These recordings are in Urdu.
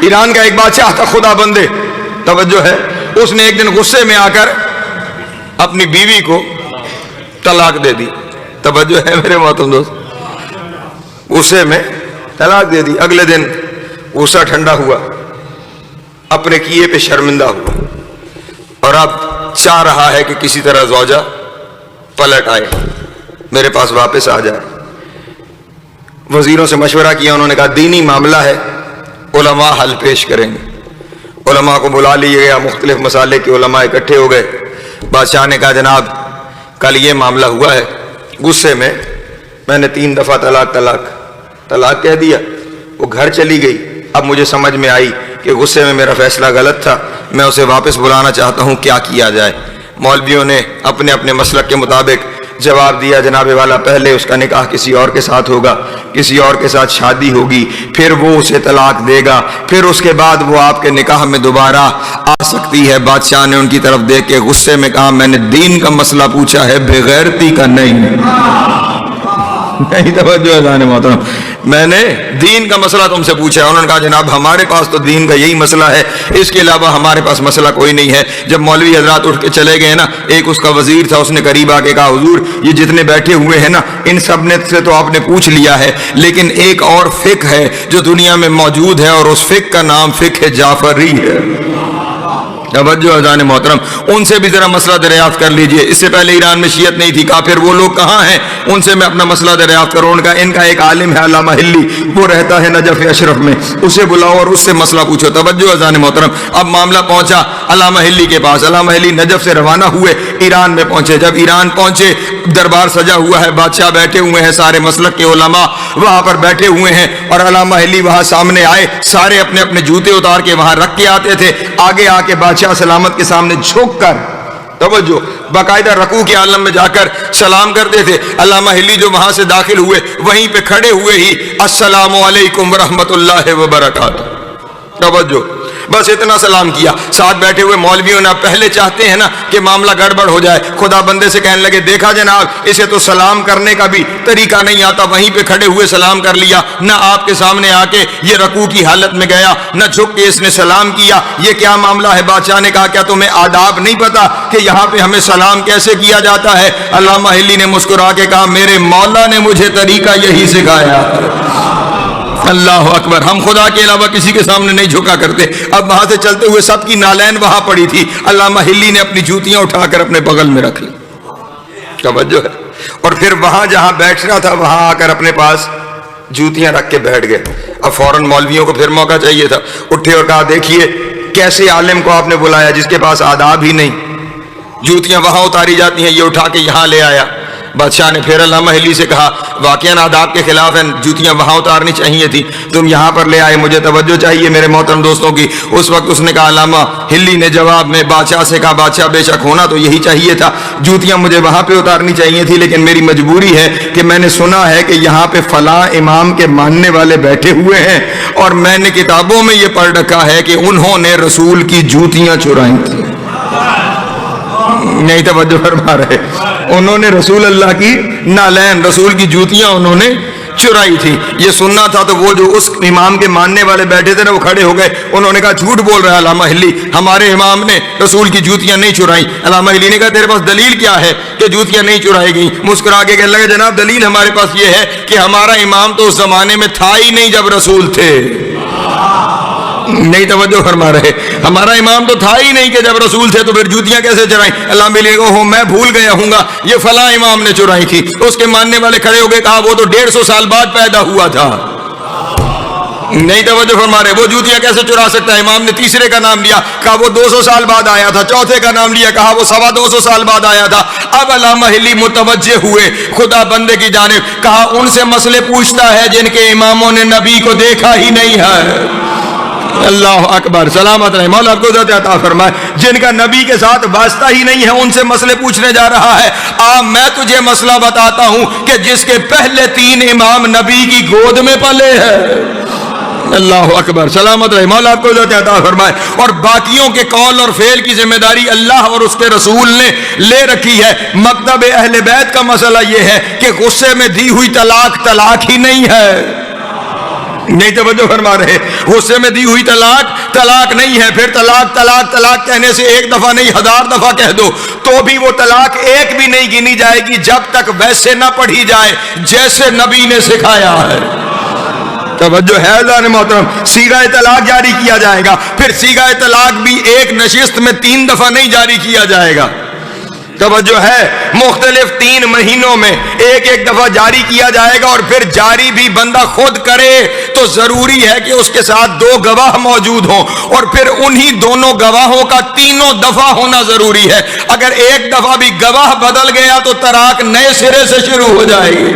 ایران کا ایک بادشاہ تھا خدا بندے، توجہ ہے، اس نے ایک دن غصے میں آ کر اپنی بیوی کو طلاق دے دی، توجہ ہے میرے محترم دوست، غصے میں طلاق دے دی۔ اگلے دن غصہ ٹھنڈا ہوا، اپنے کیے پہ شرمندہ ہوا، اور اب چاہ رہا ہے کہ کسی طرح زوجہ پلٹ آئے، میرے پاس واپس آ جائے۔ وزیروں سے مشورہ کیا، انہوں نے کہا دینی معاملہ ہے، علماء حل پیش کریں گے۔ علماء کو بلا لیے گیا، مختلف مسالے کے علماء اکٹھے ہو گئے۔ بادشاہ نے کہا جناب کل یہ معاملہ ہوا ہے، غصے میں میں نے 3 دفعہ طلاق کہہ دیا، وہ گھر چلی گئی، اب مجھے سمجھ میں آئی کہ غصے میں میرا فیصلہ غلط تھا، میں اسے واپس بلانا چاہتا ہوں، کیا کیا جائے؟ مولویوں نے اپنے اپنے مسلک کے مطابق جواب دیا، جناب والا پہلے اس کا نکاح کسی اور کے ساتھ ہوگا، کسی اور کے ساتھ شادی ہوگی، پھر وہ اسے طلاق دے گا، پھر اس کے بعد وہ آپ کے نکاح میں دوبارہ آ سکتی ہے۔ بادشاہ نے ان کی طرف دیکھ کے غصے میں کہا میں نے دین کا مسئلہ پوچھا ہے، بغیرتی کا نہیں۔ توجہ ہے محترم، میں نے دین کا مسئلہ تم سے پوچھا ہے۔ انہوں نے کہا جناب ہمارے پاس تو دین کا یہی مسئلہ ہے، اس کے علاوہ ہمارے پاس مسئلہ کوئی نہیں ہے۔ جب مولوی حضرات اٹھ کے چلے گئے نا، ایک اس کا وزیر تھا، اس نے قریب آ کے کہا حضور یہ جتنے بیٹھے ہوئے ہیں نا ان سب نے سے تو آپ نے پوچھ لیا ہے، لیکن ایک اور فقہ ہے جو دنیا میں موجود ہے، اور اس فقہ کا نام فقہ جعفری ہے۔ توجہ اذان محترم، ان سے بھی ذرا مسئلہ دریافت کر لیجئے۔ اس سے پہلے ایران میں شیعت نہیں تھی، کافر وہ لوگ کہاں ہیں، ان سے میں اپنا مسئلہ دریافت کروں۔ ان کا ایک عالم ہے علامہ ہلی، وہ رہتا ہے نجف اشرف میں، اسے بلاؤ اور اس سے مسئلہ پوچھو۔ توجہ اذان محترم، اب معاملہ پہنچا علامہ ہلی کے پاس۔ علامہ ہلی نجف سے روانہ ہوئے، ایران میں پہنچے۔ جب ایران پہنچے، دربار سجا ہوا ہے، بادشاہ بیٹھے ہوئے ہیں، سارے مسلک کے علماء وہاں پر بیٹھے ہوئے ہیں، اور علامہ ہلی وہاں سامنے آئے، سارے اپنے اپنے جوتے اتار کے وہاں رکھ کے آتے تھے، آگے آ کے بادشاہ سلامت کے سامنے جھک کر، توجہ، باقاعدہ رکوع کے عالم میں جا کر سلام کرتے تھے۔ علامہ ہلی جو وہاں سے داخل ہوئے، وہیں پہ کھڑے ہوئے ہی السلام علیکم ورحمۃ اللہ وبرکاتہ، توجہ، بس اتنا سلام کیا۔ ساتھ بیٹھے ہوئے مولویوں نے پہلے چاہتے ہیں نا کہ معاملہ گڑبڑ ہو جائے، خدا بندے سے کہنے لگے دیکھا جناب اسے تو سلام کرنے کا بھی طریقہ نہیں آتا، وہیں پہ کھڑے ہوئے سلام کر لیا، نہ آپ کے سامنے آ کے یہ رکوع کی حالت میں گیا، نہ جھک کے اس نے سلام کیا، یہ کیا معاملہ ہے؟ بادشاہ نے کہا کیا تمہیں آداب نہیں پتا کہ یہاں پہ ہمیں سلام کیسے کیا جاتا ہے؟ علامہ ہلی نے مسکرا کے کہا میرے مولا نے مجھے طریقہ یہی سکھایا۔ اللہ اکبر، ہم خدا کے علاوہ کسی کے سامنے نہیں جھکا کرتے۔ اب وہاں سے چلتے ہوئے سب کی نالین وہاں پڑی تھی، علامہ ہلی نے اپنی جوتیاں اٹھا کر اپنے بغل میں رکھ لی، توجہ ہے، اور پھر وہاں جہاں بیٹھنا تھا وہاں آ کر اپنے پاس جوتیاں رکھ کے بیٹھ گئے۔ اب فوراً مولویوں کو پھر موقع چاہیے تھا، اٹھے اور کہا دیکھیے کیسے عالم کو آپ نے بلایا جس کے پاس آداب ہی نہیں، جوتیاں وہاں اتاری جاتی ہیں، یہ اٹھا کے یہاں لے آیا۔ بادشاہ نے پھر علامہ ہلی سے کہا واقعاً آداب کے خلاف ہیں، جوتیاں وہاں اتارنی چاہیے تھی، تم یہاں پر لے آئے، مجھے توجہ چاہیے میرے محترم دوستوں کی۔ اس وقت اس نے کہا، علامہ ہلی نے جواب میں بادشاہ سے کہا بادشاہ بے شک ہونا تو یہی چاہیے تھا، جوتیاں مجھے وہاں پہ اتارنی چاہیے تھی، لیکن میری مجبوری ہے کہ میں نے سنا ہے کہ یہاں پہ فلاں امام کے ماننے والے بیٹھے ہوئے ہیں، اور میں نے کتابوں میں یہ پڑھ رکھا ہے کہ انہوں نے رسول کی جوتیاں چرائیں تھیں۔ نہیں توجہ فرما رہے، انہوں نے رسول اللہ کی نالین، رسول کی جوتیاں انہوں نے چرائی تھی۔ یہ سننا تھا تو وہ جو اس امام کے ماننے والے بیٹھے تھے نا وہ کھڑے ہو گئے، انہوں نے کہا جھوٹ بول رہا ہے علامہ ہلی، ہمارے امام نے رسول کی جوتیاں نہیں چرائیں۔ علامہ ہلی نے کہا تیرے پاس دلیل کیا ہے کہ جوتیاں نہیں چرائی گئیں؟ مسکرا کے کہنے لگا جناب دلیل ہمارے پاس یہ ہے کہ ہمارا امام تو اس زمانے میں تھا ہی نہیں جب رسول تھے۔ نہیں توجہ فرما رہے، ہمارا امام تو تھا ہی نہیں کہ جب رسول تھے، تو پھر جوتیاں کیسے چرائیں؟ علامہ ہلی کو میں بھول گیا ہوں گا، یہ فلاں امام نے چرائی تھی۔ اس کے ماننے والے کھڑے ہو گئے، کہا وہ تو 150 سال بعد پیدا ہوا تھا۔ نہیں توجہ فرما رہے، وہ جوتیاں کیسے چرا سکتا ہے؟ امام نے تیسرے کا نام لیا، کہا وہ 200 سال بعد آیا تھا۔ چوتھے کا نام لیا، کہا وہ 225 سال بعد آیا تھا۔ اب علامہ ہلی متوجہ ہوئے خدا بندے کی جانب، کہا ان سے مسئلے پوچھتا ہے جن کے اماموں نے نبی کو دیکھا ہی نہیں ہے۔ اللہ اکبر، سلامت رہے، مولا آپ کو عزت عطا فرمائے۔ جن کا نبی کے ساتھ واسطہ ہی نہیں ہے ان سے مسئلے پوچھنے جا رہا ہے۔ میں تجھے مسئلہ بتاتا ہوں کہ جس کے پہلے 3 امام نبی کی گود میں پلے ہیں۔ اللہ اکبر، سلامت رہے، مولا آپ کو عزت عطا فرمائے۔ اور باقیوں کے قول اور فعل کی ذمہ داری اللہ اور اس کے رسول نے لے رکھی ہے۔ مکتب اہل بیت کا مسئلہ یہ ہے کہ غصے میں دی ہوئی طلاق طلاق ہی نہیں ہے۔ نہیں توجہ فرما رہے. غصے میں دی ہوئی طلاق طلاق نہیں ہے. پھر طلاق طلاق طلاق کہنے سے ایک دفعہ نہیں 1000 دفعہ کہہ دو تو بھی وہ طلاق ایک بھی نہیں گنی جائے گی جب تک ویسے نہ پڑھی جائے جیسے نبی نے سکھایا ہے. توجہ ہے اللہ محترم. صیغہ طلاق جاری کیا جائے گا. پھر صیغہ طلاق بھی ایک نشست میں 3 دفعہ نہیں جاری کیا جائے گا. توجہ ہے. مختلف 3 مہینوں میں ایک ایک دفعہ جاری کیا جائے گا. اور پھر جاری بھی بندہ خود کرے تو ضروری ہے کہ اس کے ساتھ 2 گواہ موجود ہوں اور پھر انہی دونوں گواہوں کا 3 دفعہ ہونا ضروری ہے. اگر ایک دفعہ بھی گواہ بدل گیا تو طلاق نئے سرے سے شروع ہو جائے گی.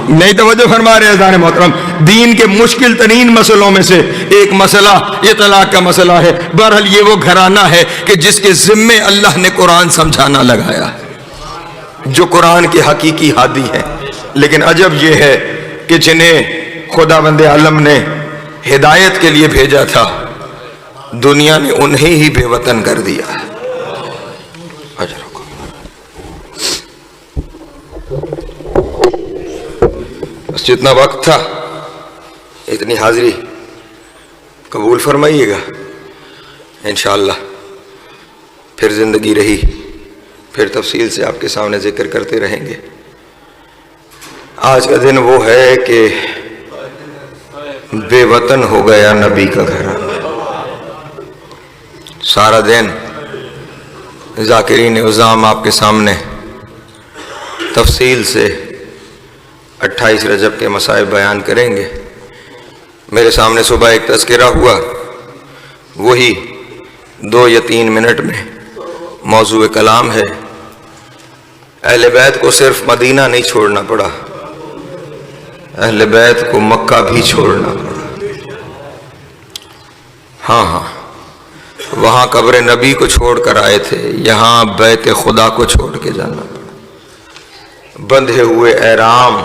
نہیں توجہ فرما رہے عزیزان محترم. دین کے مشکل ترین مسئلوں میں سے ایک مسئلہ یہ طلاق کا مسئلہ ہے. بہرحال یہ وہ گھرانہ ہے کہ جس کے ذمے اللہ نے قرآن سمجھانا لگایا ہے, جو قرآن کے حقیقی ہادی ہیں. لیکن عجب یہ ہے کہ جنہیں خدا بند عالم نے ہدایت کے لیے بھیجا تھا دنیا نے انہیں ہی بے وطن کر دیا ہے. بس جتنا وقت تھا اتنی حاضری قبول فرمائیے گا انشاءاللہ. پھر زندگی رہی پھر تفصیل سے آپ کے سامنے ذکر کرتے رہیں گے. آج کا دن وہ ہے کہ بے وطن ہو گیا نبی کا گھر. سارا دن ذاکرین عظام آپ کے سامنے تفصیل سے 28 رجب کے مصائب بیان کریں گے. میرے سامنے صبح ایک تذکرہ ہوا, وہی 2 یا 3 منٹ میں موضوع کلام ہے. اہل بیت کو صرف مدینہ نہیں چھوڑنا پڑا, اہل بیت کو مکہ بھی چھوڑنا پڑا. ہاں وہاں قبر نبی کو چھوڑ کر آئے تھے, یہاں بیت خدا کو چھوڑ کے جانا پڑا. بندھے ہوئے احرام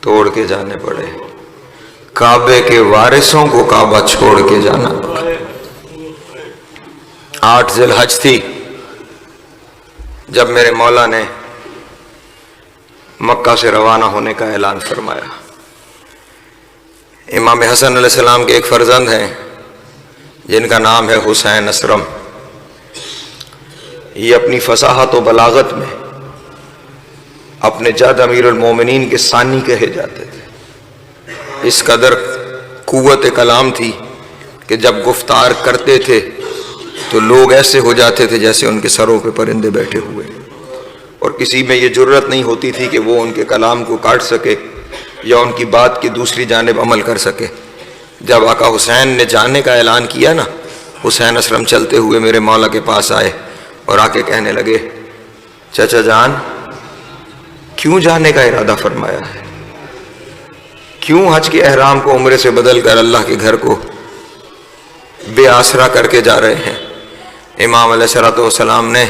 توڑ کے جانے پڑے, کعبے کے وارثوں کو کعبہ چھوڑ کے جانا پڑا. 8 ذی الحج تھی جب میرے مولا نے مکہ سے روانہ ہونے کا اعلان فرمایا. امام حسن علیہ السلام کے ایک فرزند ہیں جن کا نام ہے حسین اسرم. یہ اپنی فصاحت و بلاغت میں اپنے جد امیر المومنین کے ثانی کہے جاتے تھے. اس قدر قوت کلام تھی کہ جب گفتار کرتے تھے تو لوگ ایسے ہو جاتے تھے جیسے ان کے سروں پہ پرندے بیٹھے ہوئے, اور کسی میں یہ جرت نہیں ہوتی تھی کہ وہ ان کے کلام کو کاٹ سکے یا ان کی بات کی دوسری جانب عمل کر سکے. جب آقا حسین نے جانے کا اعلان کیا نا, حسین اسلم چلتے ہوئے میرے مولا کے پاس آئے اور آ کے کہنے لگے, چچا جان کیوں جانے کا ارادہ فرمایا ہے, کیوں حج کے احرام کو عمرے سے بدل کر اللہ کے گھر کو بے آسرا کر کے جا رہے ہیں. امام علیہ السلام نے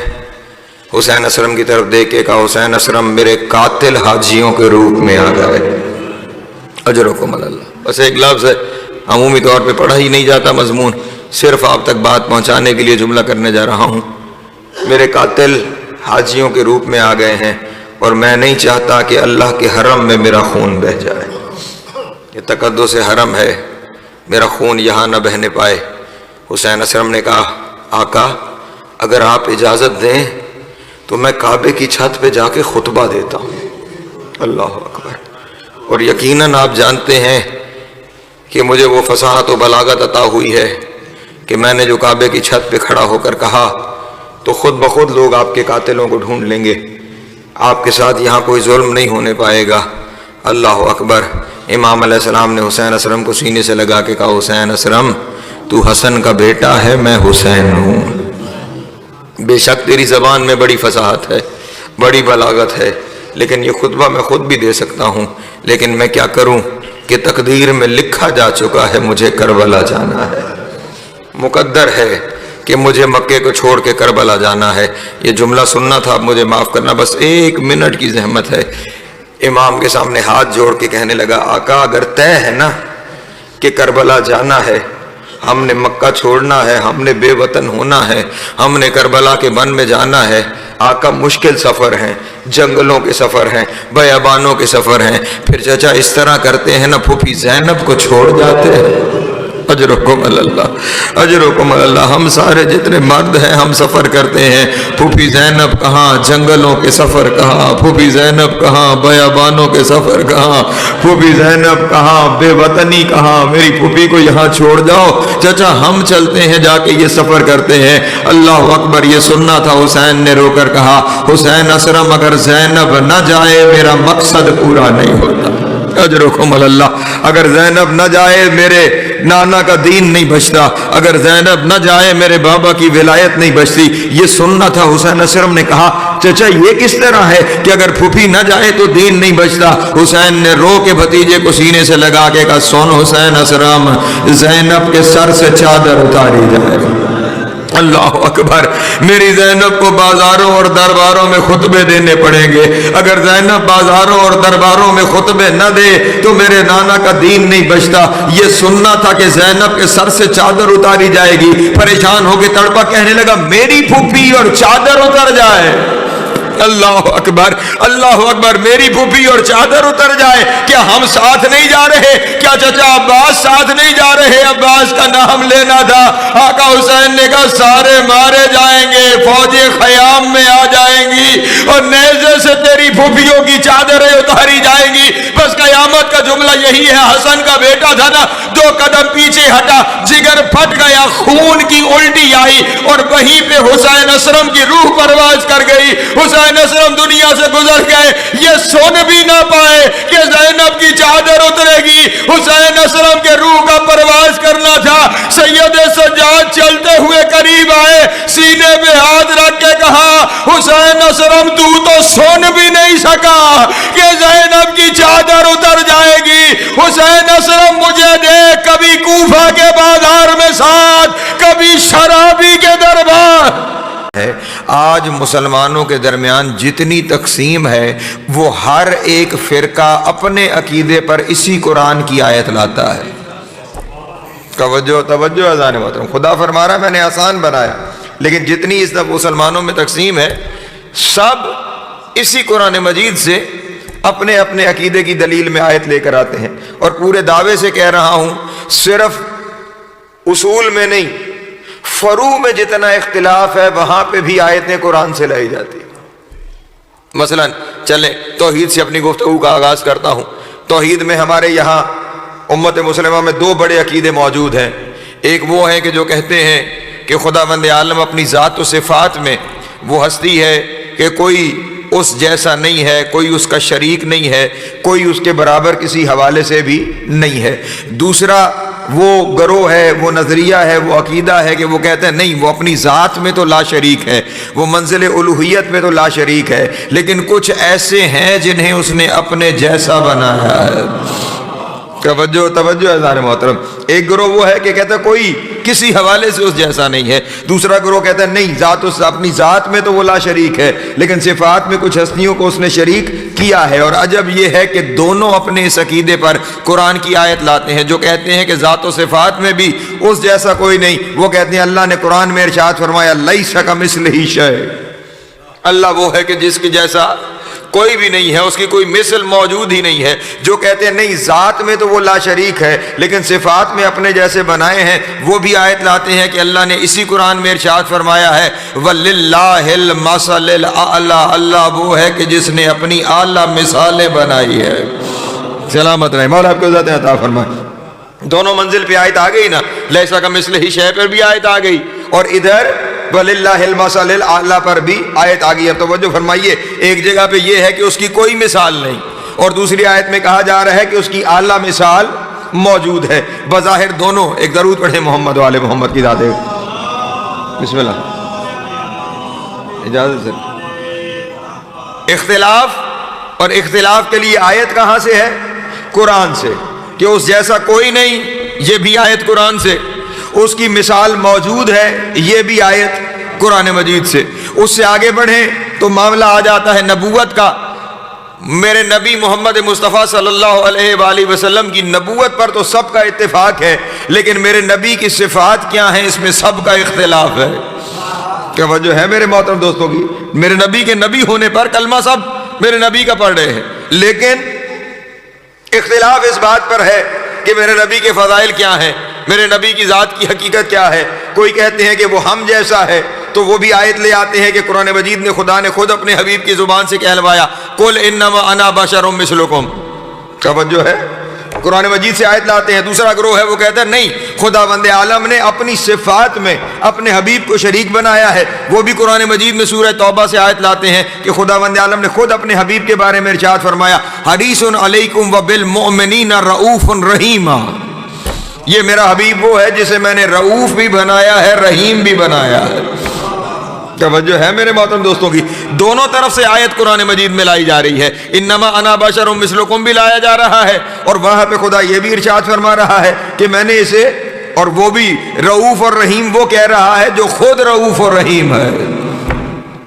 حسین اسلم کی طرف دیکھ کے کہا, حسین اسلم میرے قاتل حاجیوں کے روپ میں آ گئے, اجرکم اللہ. بس ایک لفظ ہے, عمومی طور پہ پڑھا ہی نہیں جاتا مضمون, صرف آپ تک بات پہنچانے کے لیے جملہ کرنے جا رہا ہوں. میرے قاتل حاجیوں کے روپ میں آ گئے ہیں اور میں نہیں چاہتا کہ اللہ کے حرم میں میرا خون بہہ جائے. یہ تقدس حرم ہے, میرا خون یہاں نہ بہنے پائے. حسین اسلم نے کہا, آقا اگر آپ اجازت دیں تو میں کعبے کی چھت پہ جا کے خطبہ دیتا ہوں. اللہ اکبر. اور یقیناً آپ جانتے ہیں کہ مجھے وہ فصاحت و بلاغت عطا ہوئی ہے کہ میں نے جو کعبے کی چھت پہ کھڑا ہو کر کہا تو خود بخود لوگ آپ کے قاتلوں کو ڈھونڈ لیں گے, آپ کے ساتھ یہاں کوئی ظلم نہیں ہونے پائے گا. اللہ اکبر. امام علیہ السلام نے حسین اسلم کو سینے سے لگا کے کہا, حسین اسلم تو حسن کا بیٹا ہے, میں حسین ہوں. بے شک تیری زبان میں بڑی فصاحت ہے, بڑی بلاغت ہے, لیکن یہ خطبہ میں خود بھی دے سکتا ہوں, لیکن میں کیا کروں کہ تقدیر میں لکھا جا چکا ہے مجھے کربلا جانا ہے, مقدر ہے کہ مجھے مکے کو چھوڑ کے کربلا جانا ہے. یہ جملہ سننا تھا, اب مجھے معاف کرنا, بس 1 منٹ کی زحمت ہے. امام کے سامنے ہاتھ جوڑ کے کہنے لگا, آقا اگر طے ہے نا کہ کربلا جانا ہے, ہم نے مکہ چھوڑنا ہے, ہم نے بے وطن ہونا ہے, ہم نے کربلا کے بن میں جانا ہے, آقا مشکل سفر ہیں، جنگلوں کے سفر ہیں، بیابانوں کے سفر ہیں، پھر چچا اس طرح کرتے ہیں نا پھوپھی زینب کو چھوڑ جاتے ہیں۔ اجرکم اللہ، اجرکم اللہ۔ ہم سارے جتنے مرد ہیں ہم سفر کرتے ہیں، پھوپھی زینب کہاں، جنگلوں کے سفر کہاں، پھوپھی زینب کہاں، بیابانوں کے سفر کہاں، پھوپھی زینب کہاں، بے وطنی کہاں، میری پھوپھی کو یہاں چھوڑ جاؤ۔ چچا ہم چلتے ہیں، جا کے یہ سفر کرتے ہیں۔ اللہ اکبر، یہ سننا تھا۔ حسین نے رو کر کہا، حسین اسرم اگر زینب نہ جائے میرا مقصد پورا نہیں ہوتا۔ اجرکم اللہ، اگر زینب نہ جائے میرے نانا کا دین نہیں بچتا، اگر زینب نہ جائے میرے بابا کی ولایت نہیں بچتی۔ یہ سننا تھا۔ حسین اسرم نے کہا چچا یہ کس طرح ہے کہ اگر پھوپھی نہ جائے تو دین نہیں بچتا؟ حسین نے رو کے بھتیجے کو سینے سے لگا کے کہا سن حسین اسرم، زینب کے سر سے چادر اتاری جائے۔ اللہ اکبر، میری زینب کو بازاروں اور درباروں میں خطبے دینے پڑیں گے۔ اگر زینب بازاروں اور درباروں میں خطبے نہ دے تو میرے نانا کا دین نہیں بچتا۔ یہ سننا تھا کہ زینب کے سر سے چادر اتاری جائے گی۔ پریشان ہو کے تڑپا کہنے لگا میری پھوپھی اور چادر اتر جائے۔ اللہ اکبر، اللہ اکبر، میری پھوپھی اور چادر اتر جائے۔ کیا ہم ساتھ نہیں جا رہے؟ کیا چچا عباس ساتھ نہیں جا رہے؟ عباس کا نام لینا تھا۔ آقا حسین نے کہا سارے مارے جائیں گے، فوجیں خیام میں آ جائیں گی اور نیزے سے تیری پھوپھیوں کی چادریں اتاری جائیں گی۔ بس قیامت کا جملہ یہی ہے۔ حسن کا بیٹا تھا نا، 2 قدم پیچھے ہٹا، جگر پھٹ گیا، خون کی الٹی آئی اور وہیں پہ حسین اسرم کی روح پرواز کر گئی۔ حسین اسرم دنیا سے گزر گئے، یہ سن بھی نہ پائے کہ زینب کی چادر اترے گی۔ حسین اسرم کے روح کا پرواز کرنا تھا۔ سید سجاد چلتے ہوئے قریب آئے، سینے پہ ہاتھ رکھ کے کہا حسین اسرم تو سن بھی نہیں سکا کہ زینب کی چادر اتر جائے گی۔ حسین اسرم مجھے دیکھ، کبھی کوفہ کے بازار میں ساتھ، کبھی شرابی کے دربار ہے۔ آج مسلمانوں کے درمیان جتنی تقسیم ہے وہ ہر ایک فرقہ اپنے عقیدے پر اسی قرآن کی آیت لاتا ہے۔ توجہ توجہ اذان محترم، خدا فرما رہا ہے میں نے آسان بنایا، لیکن جتنی اس طرح مسلمانوں میں تقسیم ہے سب اسی قرآن مجید سے اپنے اپنے عقیدے کی دلیل میں آیت لے کر آتے ہیں۔ اور پورے دعوے سے کہہ رہا ہوں، صرف اصول میں نہیں، فروع میں جتنا اختلاف ہے وہاں پہ بھی آیتیں قرآن سے لائی جاتی ہیں۔ مثلا چلیں توحید سے اپنی گفتگو کا آغاز کرتا ہوں۔ توحید میں ہمارے یہاں امت مسلمہ میں 2 بڑے عقیدے موجود ہیں۔ ایک وہ ہے کہ جو کہتے ہیں کہ خداوند عالم اپنی ذات و صفات میں وہ ہستی ہے کہ کوئی اس جیسا نہیں ہے، کوئی اس کا شریک نہیں ہے، کوئی اس کے برابر کسی حوالے سے بھی نہیں ہے۔ دوسرا وہ گروہ ہے، وہ نظریہ ہے، وہ عقیدہ ہے کہ وہ کہتے ہیں نہیں، وہ اپنی ذات میں تو لا شریک ہے، وہ منزل الوہیت میں تو لا شریک ہے، لیکن کچھ ایسے ہیں جنہیں اس نے اپنے جیسا بنایا ہے۔ توجہ توجہ اذان محترم، ایک گروہ وہ ہے کہ کہتا ہے کوئی کسی حوالے سے اس جیسا نہیں ہے، دوسرا گروہ کہتا ہے نہیں، ذات اپنی ذات میں تو وہ لا شریک ہے لیکن صفات میں کچھ ہستیوں کو اس نے شریک کیا ہے۔ اور عجب یہ ہے کہ دونوں اپنے اس عقیدے پر قرآن کی آیت لاتے ہیں۔ جو کہتے ہیں کہ ذات و صفات میں بھی اس جیسا کوئی نہیں، وہ کہتے ہیں اللہ نے قرآن میں ارشاد فرمایا لیس کمثلہ شیء، اللہ وہ ہے کہ جس کے جیسا کوئی بھی نہیں ہے، اس کی کوئی مثل موجود ہی نہیں ہے۔ جو کہتے ہیں نہیں، ذات میں تو وہ لا شریک ہے لیکن صفات میں اپنے جیسے بنائے ہیں، وہ بھی آیت لاتے ہیں کہ اللہ نے اسی قرآن میں ارشاد فرمایا ہے وَلِلَّهِ الْمَثَلُ الْأَعْلَىٰ، اللہ وہ ہے کہ جس نے اپنی اعلیٰ مثالیں بنائی ہے۔ سلامت رہے، مولا آپ کو عزت عطا فرمائے۔ دونوں منزل پہ آیت آ گئی نا، لیسا کمثلہ شیء پر بھی آیت آ گئی اور ادھر وَلِلَّهِ الْمَثَلُ الْأَعْلَىٰ پر بھی آیت آ گئی۔ اب توجہ فرمائیے، ایک جگہ پہ یہ ہے کہ اس کی کوئی مثال نہیں اور دوسری آیت میں کہا جا رہا ہے کہ اس کی اعلیٰ مثال موجود ہے۔ بظاہر دونوں، ایک درود پڑھیں محمد والے محمد کی ذات ہے۔ بسم اللہ، اجازت سے اختلاف، اور اختلاف کے لیے آیت کہاں سے ہے؟ قرآن سے، کہ اس جیسا کوئی نہیں، یہ بھی آیت قرآن سے۔ اس کی مثال موجود ہے، یہ بھی آیت قرآن مجید سے۔ اس سے آگے بڑھیں تو معاملہ آ جاتا ہے نبوت کا۔ میرے نبی محمد مصطفیٰ صلی اللہ علیہ وآلہ وسلم کی نبوت پر تو سب کا اتفاق ہے، لیکن میرے نبی کی صفات کیا ہیں اس میں سب کا اختلاف ہے۔ توجہ ہے میرے محترم دوستوں کی؟ میرے نبی کے نبی ہونے پر کلمہ سب میرے نبی کا پڑھ رہے ہیں، لیکن اختلاف اس بات پر ہے کہ میرے نبی کے فضائل کیا ہیں، میرے نبی کی ذات کی حقیقت کیا ہے۔ کوئی کہتے ہیں کہ وہ ہم جیسا ہے، تو وہ بھی آیت لے آتے ہیں کہ قرآن مجید نے خدا نے خود اپنے حبیب کی زبان سے کہلوایا قل انما انا بشر مثلکم۔ توجہ ہے، قرآن مجید سے آیت لاتے ہیں۔ دوسرا گروہ ہے وہ کہتا ہے نہیں، خداوند عالم نے اپنی صفات میں اپنے حبیب کو شریک بنایا ہے۔ وہ بھی قرآن مجید میں سورہ توبہ سے آیت لاتے ہیں کہ خداوند عالم نے خود اپنے حبیب کے بارے میں ارشاد فرمایا حریص علیکم وبالمؤمنین رؤوف رحیم۔ یہ میرا حبیب وہ ہے جسے میں نے رؤوف بھی بنایا ہے، رحیم بھی بنایا ہے۔ توجہ ہے میرے محترم دوستوں کی؟ دونوں طرف سے آیت قرآن مجید میں لائی جا رہی ہے، انما انا بشر مثلکم بھی لایا جا رہا ہے، اور وہاں پہ خدا یہ بھی ارشاد فرما رہا ہے کہ میں نے اسے، اور وہ بھی رؤوف اور رحیم وہ کہہ رہا ہے جو خود رؤوف اور رحیم ہے۔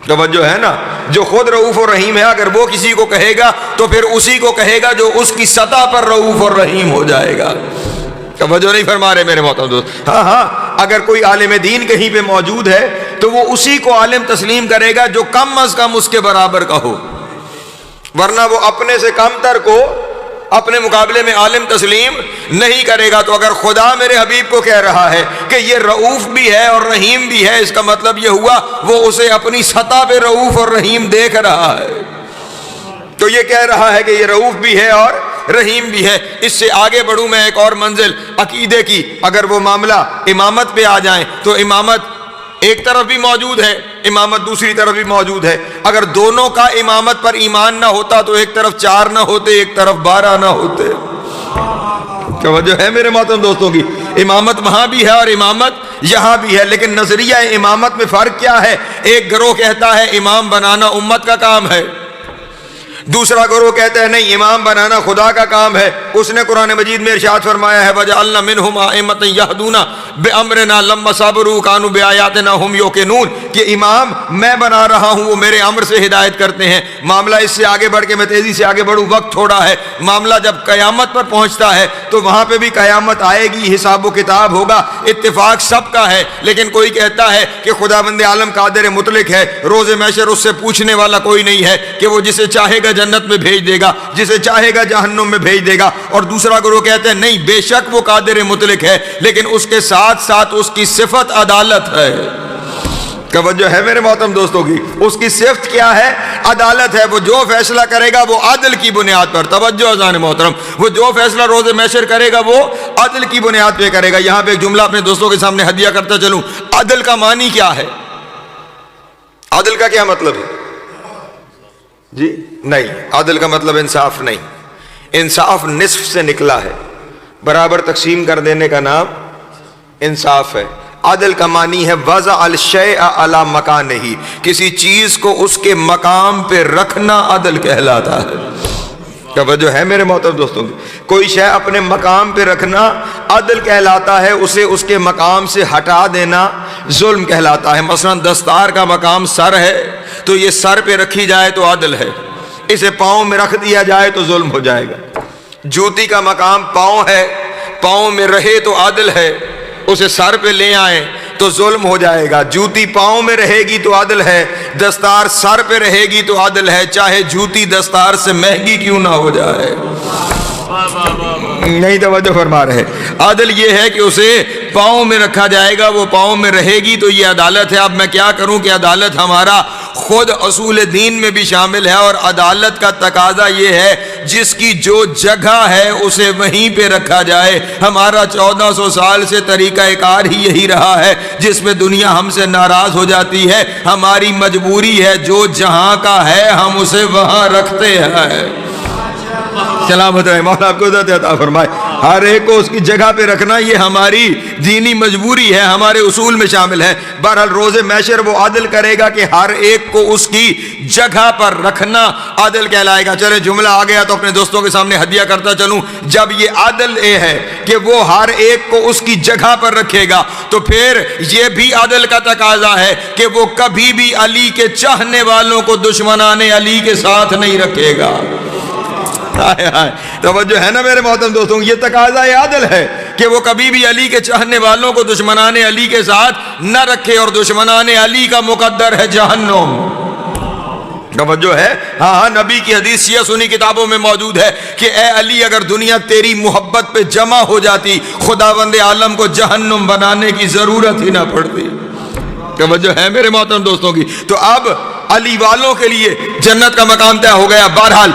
توجہ ہے نا، جو خود رؤوف اور رحیم ہے، اگر وہ کسی کو کہے گا تو پھر اسی کو کہے گا جو اس کی سطح پر رؤوف اور رحیم ہو جائے گا۔ توجہ نہیں فرما رہے میرے محترم دوست؟ ہاں، اگر کوئی عالم دین کہیں پہ موجود ہے تو وہ اسی کو عالم تسلیم کرے گا جو کم از کم اس کے برابر کا ہو، ورنہ وہ اپنے سے کم تر کو اپنے مقابلے میں عالم تسلیم نہیں کرے گا۔ تو اگر خدا میرے حبیب کو کہہ رہا ہے کہ یہ رؤوف بھی ہے اور رحیم بھی ہے، اس کا مطلب یہ ہوا وہ اسے اپنی سطح پہ رؤوف اور رحیم دیکھ رہا ہے۔ تو یہ کہہ رہا ہے کہ یہ رؤوف بھی ہے اور رحیم بھی ہے۔ اس سے آگے بڑھوں میں ایک اور منزل عقیدے کی، اگر وہ معاملہ امامت پہ آ جائیں تو امامت ایک طرف بھی موجود ہے، امامت دوسری طرف بھی موجود ہے۔ اگر دونوں کا امامت پر ایمان نہ ہوتا تو ایک طرف 4 نہ ہوتے، ایک طرف 12 نہ ہوتے۔ توجہ ہے میرے محترم دوستوں کی؟ امامت وہاں بھی ہے اور امامت یہاں بھی ہے، لیکن نظریہ امامت میں فرق کیا ہے؟ ایک گروہ کہتا ہے امام بنانا امت کا کام ہے، دوسرا گروہ کہتا ہے نہیں، امام بنانا خدا کا کام ہے۔ اس نے قرآن مجید میں ارشاد فرمایا ہے وَجَعَلْنَا مِنْهُمْ أَئِمَّةً يَهْدُونَ بِأَمْرِنَا لَمَّا صَبَرُوا كَانُوا بِآيَاتِنَا هُمْ يُوقِنُونَ کہ امام میں بنا رہا ہوں، وہ میرے امر سے ہدایت کرتے ہیں۔ معاملہ اس سے آگے بڑھ کے میں تیزی سے آگے بڑھوں، وقت تھوڑا ہے۔ معاملہ جب قیامت پر پہنچتا ہے تو وہاں پہ بھی قیامت آئے گی، حساب و کتاب ہوگا، اتفاق سب کا ہے، لیکن کوئی کہتا ہے کہ خداوند عالم قادر مطلق ہے، روز محشر اس سے پوچھنے والا کوئی نہیں ہے، کہ وہ جسے چاہے گا جنت میں بھیج دے گا، جسے چاہے گا جہنم میں بھیج دے گا۔ اور دوسرا گروہ کہتے ہیں نہیں، بے شک وہ قادر مطلق ہے، لیکن اس کے ساتھ ساتھ اس کی صفت عدالت ہے۔ توجہ ہے میرے محترم دوستوں کی؟ اس کی صفت کیا ہے؟ عدالت ہے۔ وہ جو فیصلہ کرے گا وہ عدل کی بنیاد پر، توجہ اذان محترم، وہ جو فیصلہ روز محشر کرے گا وہ عدل کی بنیاد پہ کرے گا۔ یہاں پہ ایک جملہ اپنے دوستوں کے سامنے ہدیہ کرتا چلوں، عدل کا معنی کیا ہے؟ عدل کا کیا مطلب ہے جی؟ نہیں، عدل کا مطلب انصاف نہیں، انصاف نصف سے نکلا ہے، برابر تقسیم کر دینے کا نام انصاف ہے۔ عدل کا معنی ہے وضع الشیء علی مکانہ، کسی چیز کو اس کے مقام پہ رکھنا عدل کہلاتا ہے۔ توجہ ہے میرے محترم دوستوں کی؟ کوئی شے اپنے مقام پہ رکھنا عدل کہلاتا ہے، اسے اس کے مقام سے ہٹا دینا ظلم کہلاتا ہے۔ مثلا دستار کا مقام سر ہے تو یہ سر پہ رکھی جائے تو عدل ہے، اسے پاؤں میں رکھ دیا جائے تو ظلم ہو جائے گا۔ جوتی کا مقام پاؤں ہے، پاؤں میں رہے تو عدل ہے، اسے سر پہ لے آئیں تو ظلم ہو جائے گا۔ جوتی پاؤں میں رہے گی تو عدل ہے، دستار سر پہ رہے گی تو عدل ہے، چاہے جوتی دستار سے مہنگی کیوں نہ ہو جائے۔ نہیں توجہ فرما رہے؟ عدل یہ ہے کہ اسے پاؤں میں رکھا جائے گا، وہ پاؤں میں رہے گی تو یہ عدالت ہے۔ اب میں کیا کروں کہ عدالت ہمارا خود اصول دین میں بھی شامل ہے، اور عدالت کا تقاضا یہ ہے جس کی جو جگہ ہے اسے وہیں پہ رکھا جائے۔ ہمارا 1400 سال سے طریقہ کار ہی یہی رہا ہے، جس میں دنیا ہم سے ناراض ہو جاتی ہے۔ ہماری مجبوری ہے جو جہاں کا ہے ہم اسے وہاں رکھتے ہیں۔ سلامت رہے، مولا آپ کو عزت عطا فرمائے۔ ہر ایک کو اس کی جگہ پہ رکھنا یہ ہماری دینی مجبوری ہے، ہمارے اصول میں شامل ہے۔ بہرحال روز محشر وہ عدل کرے گا کہ ہر ایک کو اس کی جگہ پر رکھنا عدل کہلائے گا۔ چلے جملہ آ گیا تو اپنے دوستوں کے سامنے ہدیہ کرتا چلوں۔ جب یہ عدل ہے کہ وہ ہر ایک کو اس کی جگہ پر رکھے گا تو پھر یہ بھی عدل کا تقاضا ہے کہ وہ کبھی بھی علی کے چاہنے والوں کو دشمنان علی کے ساتھ نہیں رکھے گا۔ توجہ ہے نا میرے محترم دوستوں، یہ تقاضا عدل ہے۔ کہ وہ کبھی بھی علی کے چاہنے والوں کو دشمنان علی کے ساتھ نہ رکھے، اور دشمنان علی کا مقدر ہے جہنم۔ توجہ ہے؟ ہاں نبی کی حدیث شیعہ سنی کتابوں میں موجود ہے کہ اے علی اگر دنیا تیری محبت پہ جمع ہو جاتی خداوند عالم کو جہنم بنانے کی ضرورت ہی نہ پڑتی۔ توجہ ہے میرے محترم دوستوں کی؟ تو اب علی والوں کے لیے جنت کا مقام طے ہو گیا۔ بہرحال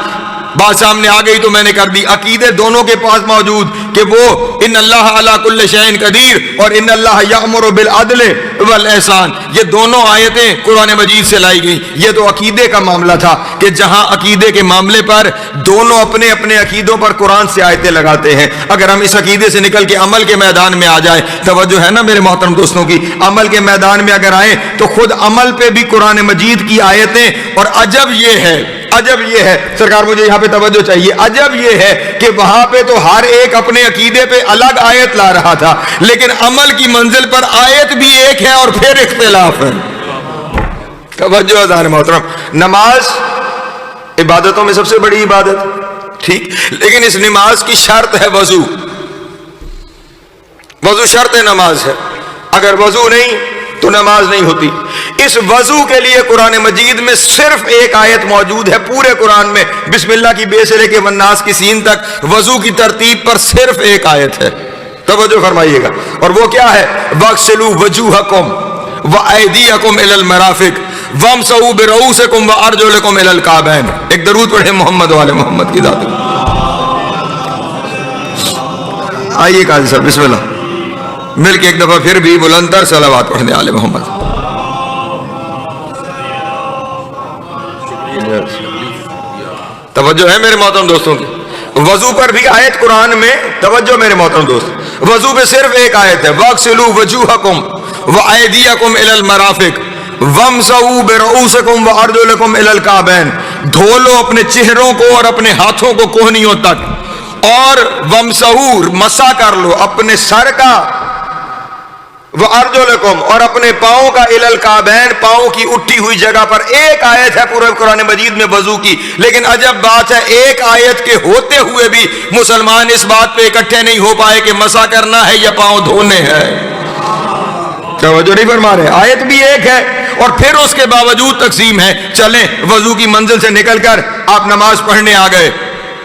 بات سامنے آ گئی تو میں نے کر دی۔ عقیدے دونوں کے پاس موجود کہ وہ ان اللہ علی کل شیء قدیر اور ان اللہ یأمر بالعدل والاحسان، یہ دونوں آیتیں قرآن مجید سے لائی گئی۔ یہ تو عقیدے کا معاملہ تھا کہ جہاں عقیدے کے معاملے پر دونوں اپنے اپنے عقیدوں پر قرآن سے آیتیں لگاتے ہیں۔ اگر ہم اس عقیدے سے نکل کے عمل کے میدان میں آ جائیں، توجہ ہے نا میرے محترم دوستوں کی، عمل کے میدان میں اگر آئیں تو خود عمل پہ بھی قرآن مجید کی آیتیں، اور عجب یہ ہے سرکار مجھے یہاں پہ توجہ چاہیے، عجب یہ ہے کہ وہاں پہ تو ہر ایک اپنے عقیدے پہ الگ آیت لا رہا تھا، لیکن عمل کی منزل پر آیت بھی ایک ہے اور پھر اختلاف ہے۔ توجہ حضرات محترم، نماز عبادتوں میں سب سے بڑی عبادت، ٹھیک، لیکن اس نماز کی شرط ہے وضو۔ وضو شرط نماز ہے، اگر وضو نہیں تو نماز نہیں ہوتی۔ اس وضو کے لیے قرآن مجید میں صرف ایک آیت موجود ہے پورے قرآن میں، بسم اللہ کی بے سے لے کے والناس کی سین تک وضو کی ترتیب پر صرف ایک آیت ہے، توجہ فرمائیے گا، اور وہ کیا ہے؟ وَاغْسِلُوا وُجُوهَكُمْ وَأَيْدِيَكُمْ إِلَى الْمَرَافِقِ وَامْسَحُوا بِرُؤُوسِكُمْ وَأَرْجُلَكُمْ إِلَى الْكَعْبَيْنِ۔ ایک درود پڑھیں محمد والے محمد کی ذات۔ آئیے قاضی صاحب بسم اللہ، مل کے ایک دفعہ پھر بھی بلندر صلوات پڑھنے آل محمد۔ توجہ ہے میرے محترم دوستوں کی؟ وضو پر بھی آیت قرآن میں، توجہ میرے محترم دوست، وضو پہ صرف ایک آیت ہے، وَاغْسِلُوا وُجُوهَكُمْ وَأَيْدِيَكُمْ إِلَى الْمَرَافِقِ وَامْسَحُوا بِرُؤُوسِكُمْ وَأَرْجُلَكُمْ إِلَى الْكَعْبَيْنِ، دھو لو اپنے چہروں کو اور اپنے ہاتھوں کو کوہنیوں تک، اور وَامْسَحُوا مسح کر لو اپنے سر کا، وَأَرْجُلَكُمْ اور اپنے پاؤں کا، إِلَى الْكَعْبَيْنِ پاؤں کی اٹھی ہوئی جگہ پر۔ ایک آیت ہے پورے قرآن مجید میں وضو کی، لیکن عجب بات ہے ایک آیت کے ہوتے ہوئے بھی مسلمان اس بات پہ اکٹھے نہیں ہو پائے کہ مسح کرنا ہے یا پاؤں دھونے ہیں۔ توجہ نہیں فرما رہے؟ آیت بھی ایک ہے اور پھر اس کے باوجود تقسیم ہے۔ چلیں وضو کی منزل سے نکل کر آپ نماز پڑھنے آ گئے۔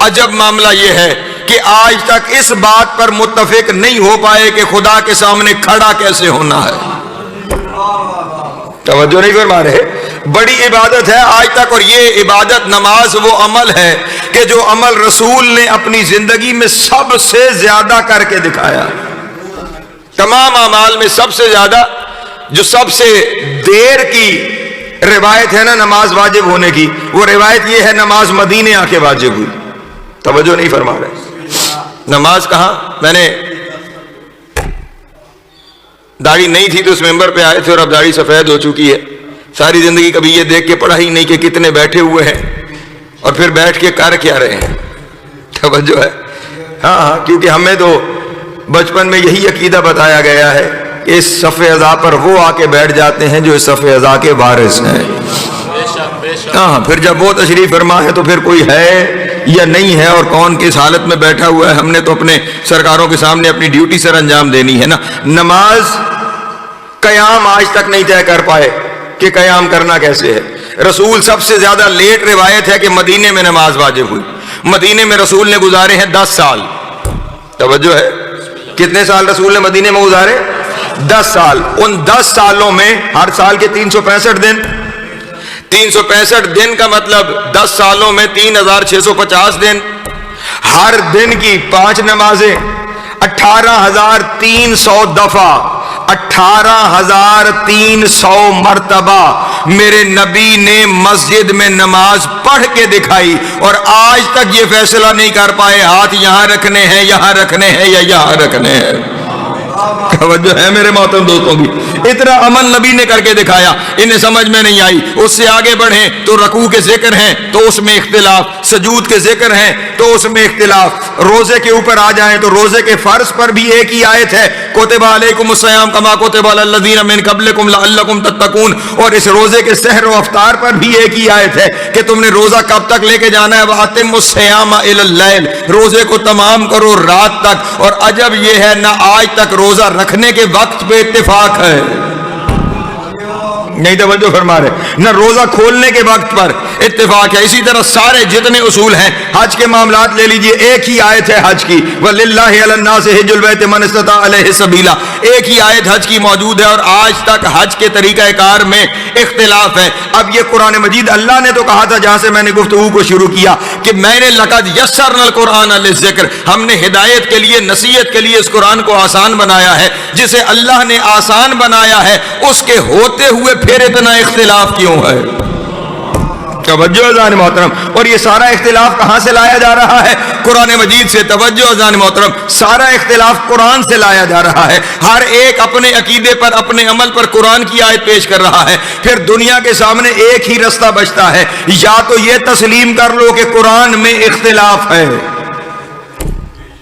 عجب معاملہ یہ ہے کہ آج تک اس بات پر متفق نہیں ہو پائے کہ خدا کے سامنے کھڑا کیسے ہونا ہے۔ توجہ نہیں فرما رہے؟ بڑی عبادت ہے آج تک، اور یہ عبادت نماز وہ عمل ہے کہ جو عمل رسول نے اپنی زندگی میں سب سے زیادہ کر کے دکھایا۔ تمام اعمال میں سب سے زیادہ جو سب سے دیر کی روایت ہے نا نماز واجب ہونے کی، وہ روایت یہ ہے نماز مدینے آ کے واجب ہوئی۔ توجہ نہیں فرما رہے؟ نماز کہاں؟ میں نے داڑھی نہیں تھی تو اس ممبر پہ آئے تھے اور اب داڑھی سفید ہو چکی ہے۔ ساری زندگی کبھی یہ دیکھ کے پڑھا ہی نہیں کہ کتنے بیٹھے ہوئے ہیں اور پھر بیٹھ کے کر کیا رہے ہیں۔ توجہ ہے؟ ہاں کیونکہ ہمیں تو بچپن میں یہی عقیدہ بتایا گیا ہے کہ اس صف اعضاء پر وہ آ کے بیٹھ جاتے ہیں جو اس صف اعضاء کے وارث ہیں۔ ہاں پھر جب وہ تشریف فرما ہے تو پھر کوئی ہے یا نہیں ہے اور کون کس حالت میں بیٹھا ہوا ہے، ہم نے تو اپنے سرکاروں کے سامنے اپنی ڈیوٹی سر انجام دینی ہے نا۔ نماز قیام آج تک نہیں طے کر پائے کہ قیام کرنا کیسے ہے۔ رسول سب سے زیادہ لیٹ روایت ہے کہ مدینے میں نماز واجب ہوئی۔ مدینے میں رسول نے گزارے ہیں 10 سال۔ توجہ ہے؟ کتنے سال رسول نے مدینے میں گزارے؟ 10 سال۔ ان 10 سالوں میں ہر سال کے 365 دن، 365 دن کا مطلب 10 سالوں میں 3650 دن، ہر دن کی 5 نمازیں، 18300 دفعہ، 18300 مرتبہ میرے نبی نے مسجد میں نماز پڑھ کے دکھائی، اور آج تک یہ فیصلہ نہیں کر پائے ہاتھ یہاں رکھنے ہیں، یہاں رکھنے ہیں یا یہاں رکھنے ہیں۔ توجہ ہے میرے محترم دوستوں کی؟ اتنا عمل نبی نے کر کے دکھایا، انہیں سمجھ میں نہیں آئی، اس سے آگے بڑھیں تو رکوع کے ذکر ہیں تو اس میں اختلاف، سجود کے ذکر ہیں تو اس میں اختلاف، روزے کے اوپر آ جائیں تو روزے کے فرض پر بھی ایک ہی آیت ہے، کتب علیکم الصیام کما کتب علی الذین من قبلکم لعلکم تتقون، اور اس روزے کے سحر و افطار پر بھی ایک ہی آیت ہے کہ تم نے روزہ کب تک لے کے جانا ہے، وَأَتِمُّ الصِّيَامَ إِلَى اللَّيْلِ، روزے کو تمام کرو رات تک، اور عجب یہ ہے نہ آج تک روزہ رکھنے کے وقت پہ اتفاق ہے، نہیں توجہ فرما رہے، نہ روزہ کھولنے کے وقت پر اتفاق ہے۔ اسی طرح سارے جتنے اصول ہیں، حج کے معاملات لے لیجئے، ایک ہی آیت ہے حج کی، وَلِلَّهِ عَلَى النَّاسِ حِجُّ الْبَيْتِ مَنِ اسْتَطَاعَ إِلَيْهِ سَبِيلًا، ایک ہی آیت حج کی موجود ہے، اور آج تک حج کے طریقہ کار میں اختلاف ہے۔ اب یہ قرآن مجید، اللہ نے تو کہا تھا جہاں سے میں نے گفتگو کو شروع کیا کہ میں نے لقد یسرنا القرآن للذکر، ہم نے ہدایت کے لیے، نصیحت کے لیے اس قرآن کو آسان بنایا ہے، جسے اللہ نے آسان بنایا ہے اس کے ہوتے ہوئے پھر اتنا اختلاف کیوں ہے؟ توجہ اذان محترم، اور یہ سارا اختلاف کہاں سے لایا جا رہا ہے؟ قرآن مجید سے۔ توجہ اذان محترم، سارا اختلاف قرآن سے لایا جا رہا ہے، ہر ایک اپنے عقیدے پر، اپنے عمل پر قرآن کی آیت پیش کر رہا ہے، پھر دنیا کے سامنے ایک ہی رستہ بچتا ہے، یا تو یہ تسلیم کر لو کہ قرآن میں اختلاف ہے،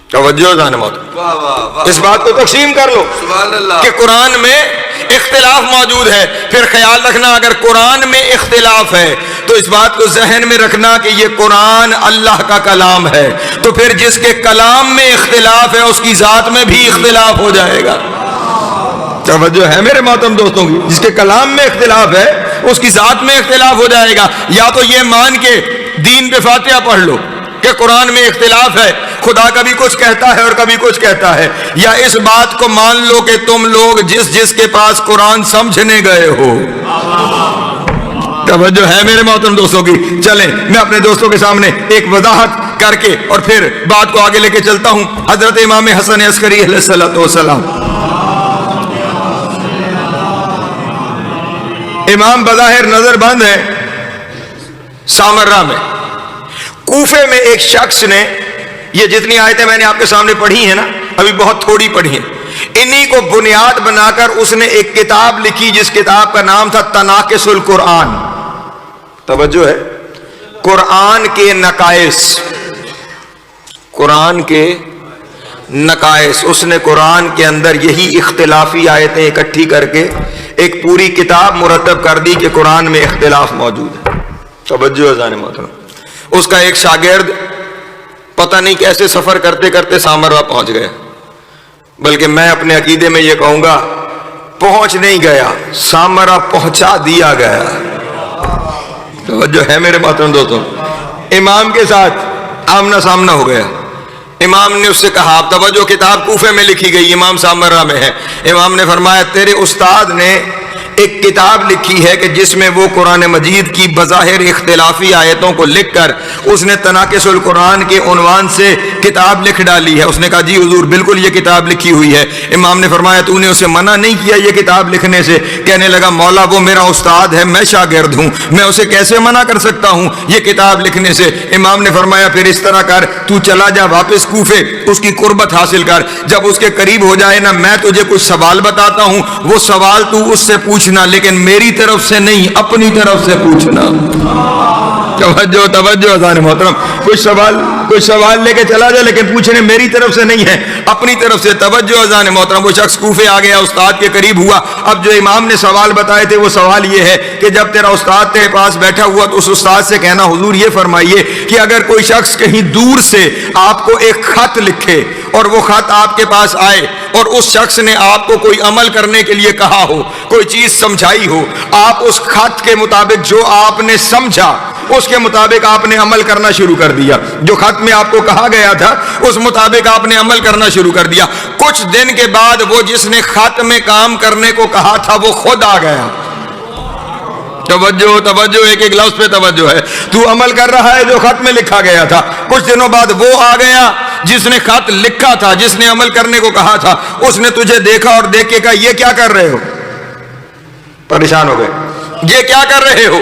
توجہ اذان محترم، اس بات کو تقسیم کر لو کہ قرآن میں اختلاف موجود ہے، پھر خیال رکھنا اگر قرآن میں اختلاف ہے تو اس بات کو ذہن میں رکھنا کہ یہ قرآن اللہ کا کلام ہے، تو پھر جس کے کلام میں اختلاف ہے اس کی ذات میں بھی اختلاف ہو جائے گا۔ توجہ ہے میرے محترم دوستوں کی؟ جس کے کلام میں اختلاف ہے اس کی ذات میں اختلاف ہو جائے گا۔ یا تو یہ مان کے دین پہ فاتحہ پڑھ لو کہ قرآن میں اختلاف ہے، خدا کبھی کچھ کہتا ہے اور کبھی کچھ کہتا ہے، یا اس بات کو مان لو کہ تم لوگ جس کے پاس قرآن سمجھنے گئے ہو۔ توجہ ہے میرے محترم دوستوں کی؟ چلیں میں اپنے دوستوں کے سامنے ایک وضاحت کر کے اور پھر بات کو آگے لے کے چلتا ہوں۔ حضرت امام حسن عسکری علیہ السلام، امام بظاہر نظر بند ہے سامرہ میں، کوفے میں ایک شخص نے، یہ جتنی آیتیں میں نے آپ کے سامنے پڑھی ہیں نا، ابھی بہت تھوڑی پڑھی ہیں، انہی کو بنیاد بنا کر اس نے ایک کتاب لکھی جس کتاب کا نام تھا تناقص القرآن۔ توجہ ہے، قرآن کے نقائص، قرآن کے نقائص، اس نے قرآن کے اندر یہی اختلافی آیتیں اکٹھی کر کے ایک پوری کتاب مرتب کر دی کہ قرآن میں اختلاف موجود ہے۔ توجہ اذان محترم، اس کا ایک شاگرد پتہ نہیں کیسے سفر کرتے کرتے سامرا پہنچ گیا، بلکہ میں اپنے عقیدے میں یہ کہوں گا پہنچ نہیں گیا، سامرا پہنچا دیا گیا۔ توجہ ہے میرے محترم دوستوں، امام کے ساتھ آمنا سامنا ہو گیا، امام نے اس سے کہا، اب توجہ، کتاب کوفے میں لکھی گئی، امام سامرا میں ہے، امام نے فرمایا تیرے استاد نے ایک کتاب لکھی ہے کہ جس میں وہ قرآن مجید کی بظاہر اختلافی آیتوں کو لکھ کر اس نے تناقص القرآن کے عنوان سے کتاب لکھ ڈالی ہے۔ اس نے کہا جی حضور بالکل یہ کتاب لکھی ہوئی ہے۔ امام نے فرمایا تو نے اسے منع نہیں کیا یہ کتاب لکھنے سے؟ کہنے لگا مولا وہ میرا استاد ہے، میں شاگرد ہوں، میں اسے کیسے منع کر سکتا ہوں یہ کتاب لکھنے سے؟ امام نے فرمایا پھر اس طرح کر، تو چلا جا واپس کوفے، اس کی قربت حاصل کر، جب اس کے قریب ہو جائے نا میں تجھے کچھ سوال بتاتا ہوں، وہ سوال تو اس سے پوچھنا لیکن میری طرف سے نہیں، اپنی طرف سے پوچھنا۔ توجہ توجہ اذان محترم، کچھ سوال لے کے چلا جا لیکن پوچھنے میری طرف سے نہیں ہے، اپنی طرف سے۔ توجہ اذان محترم، وہ شخص کوفے آ گیا، استاد کے قریب ہوا۔ اب جو امام نے سوال بتائے تھے وہ سوال یہ ہے کہ جب تیرا استاد تیرے پاس بیٹھا ہوا تو اس استاد سے کہنا حضور یہ فرمائیے کہ اگر کوئی شخص کہیں دور سے آپ کو ایک خط لکھے اور وہ خط آپ کے پاس آئے اور اس شخص نے آپ کو کوئی عمل کرنے کے لیے کہا ہو، کوئی چیز سمجھائی ہو، آپ اس خط کے مطابق جو آپ نے سمجھا اس کے مطابق آپ نے عمل کرنا شروع کر دیا، جو خط میں آپ کو کہا گیا تھا اس مطابق آپ نے عمل کرنا شروع کر دیا، کچھ دن کے بعد وہ جس نے خط میں کام کرنے کو کہا تھا وہ خود آ گیا۔ توجہ توجہ، ایک ایک لفظ پہ توجہ ہے، تو عمل کر رہا ہے جو خط میں لکھا گیا تھا، کچھ دنوں بعد وہ آ گیا جس نے خط لکھا تھا، جس نے عمل کرنے کو کہا تھا، اس نے تجھے دیکھا اور دیکھ کے کہا یہ کیا کر رہے ہو؟ پریشان ہو گئے، یہ کیا کر رہے ہو؟